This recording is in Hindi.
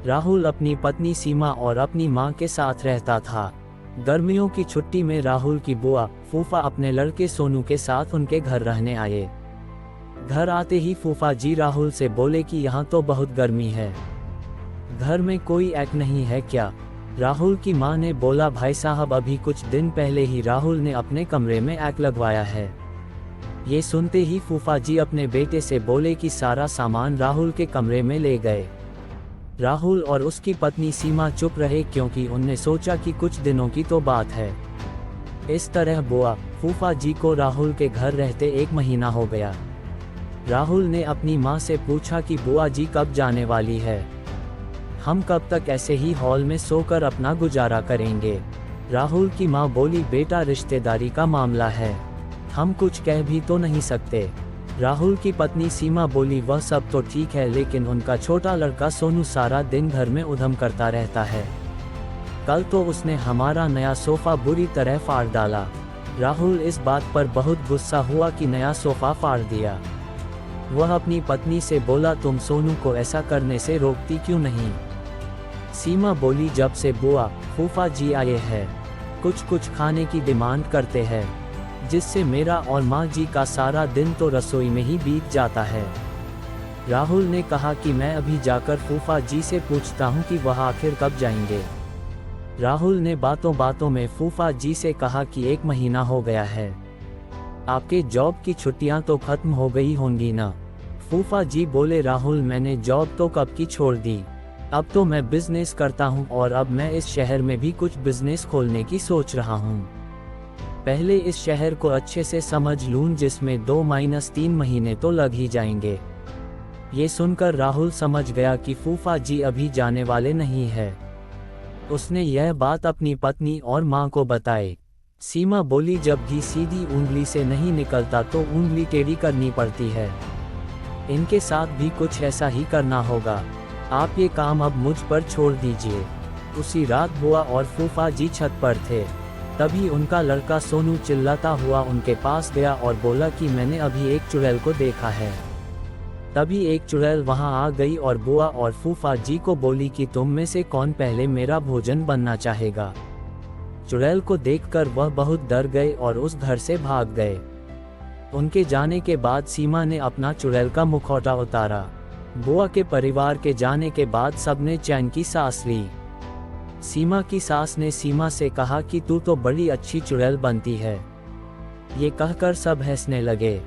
राहुल अपनी पत्नी सीमा और अपनी मां के साथ रहता था। गर्मियों की छुट्टी में राहुल की बुआ फूफा अपने लड़के सोनू के साथ उनके घर रहने आए। घर आते ही फूफा जी राहुल से बोले कि यहाँ तो बहुत गर्मी है, घर में कोई एग नहीं है क्या? राहुल की मां ने बोला, भाई साहब अभी कुछ दिन पहले ही राहुल ने अपने कमरे में एग लगवाया है। ये सुनते ही फूफा जी अपने बेटे से बोले कि सारा सामान राहुल के कमरे में ले गए। राहुल और उसकी पत्नी सीमा चुप रहे क्योंकि उनने सोचा कि कुछ दिनों की तो बात है। इस तरह बुआ फूफा जी को राहुल के घर रहते 1 महीना हो गया। राहुल ने अपनी मां से पूछा कि बुआ जी कब जाने वाली है, हम कब तक ऐसे ही हॉल में सोकर अपना गुजारा करेंगे? राहुल की मां बोली, बेटा रिश्तेदारी का मामला है, हम कुछ कह भी तो नहीं सकते। राहुल की पत्नी सीमा बोली, वह सब तो ठीक है लेकिन उनका छोटा लड़का सोनू सारा दिन घर में उधम करता रहता है। कल तो उसने हमारा नया सोफा बुरी तरह फाड़ डाला। राहुल इस बात पर बहुत गुस्सा हुआ कि नया सोफा फाड़ दिया। वह अपनी पत्नी से बोला, तुम सोनू को ऐसा करने से रोकती क्यों नहीं? सीमा बोली, जब से बुआ फूफा जी आए हैं कुछ खाने की डिमांड करते हैं, जिससे मेरा और माँ जी का सारा दिन तो रसोई में ही बीत जाता है। राहुल ने कहा कि मैं अभी जाकर फूफा जी से पूछता हूँ कि वह आखिर कब जाएंगे। राहुल ने बातों बातों में फूफा जी से कहा कि 1 महीना हो गया है, आपके जॉब की छुट्टियां तो खत्म हो गई होंगी ना? फूफा जी बोले, राहुल मैंने जॉब तो कब की छोड़ दी, अब तो मैं बिजनेस करता हूँ और अब मैं इस शहर में भी कुछ बिजनेस खोलने की सोच रहा हूँ। पहले इस शहर को अच्छे से समझ लूं जिसमें 2-3 महीने तो लग ही जाएंगे। ये सुनकर राहुल समझ गया कि फूफा जी अभी जाने वाले नहीं है। उसने यह बात अपनी पत्नी और मां को बताई। सीमा बोली, जब घी सीधी उंगली से नहीं निकलता तो उंगली टेढ़ी करनी पड़ती है, इनके साथ भी कुछ ऐसा ही करना होगा। आप ये काम अब मुझ पर छोड़ दीजिए। उसी रात बुआ और फूफा जी छत पर थे, तभी उनका लड़का सोनू चिल्लाता हुआ उनके पास गया और बोला कि मैंने अभी एक चुड़ैल को देखा है। तभी एक चुड़ैल वहां आ गई और बुआ और फूफा जी को बोली कि तुम में से कौन पहले मेरा भोजन बनना चाहेगा। चुड़ैल को देखकर वह बहुत डर गए और उस घर से भाग गए। उनके जाने के बाद सीमा ने अपना चुड़ैल का मुखौटा उतारा। बुआ के परिवार के जाने के बाद सबने चैन की सांस ली। सीमा की सास ने सीमा से कहा कि तू तो बड़ी अच्छी चुड़ैल बनती है। ये कहकर सब हंसने लगे।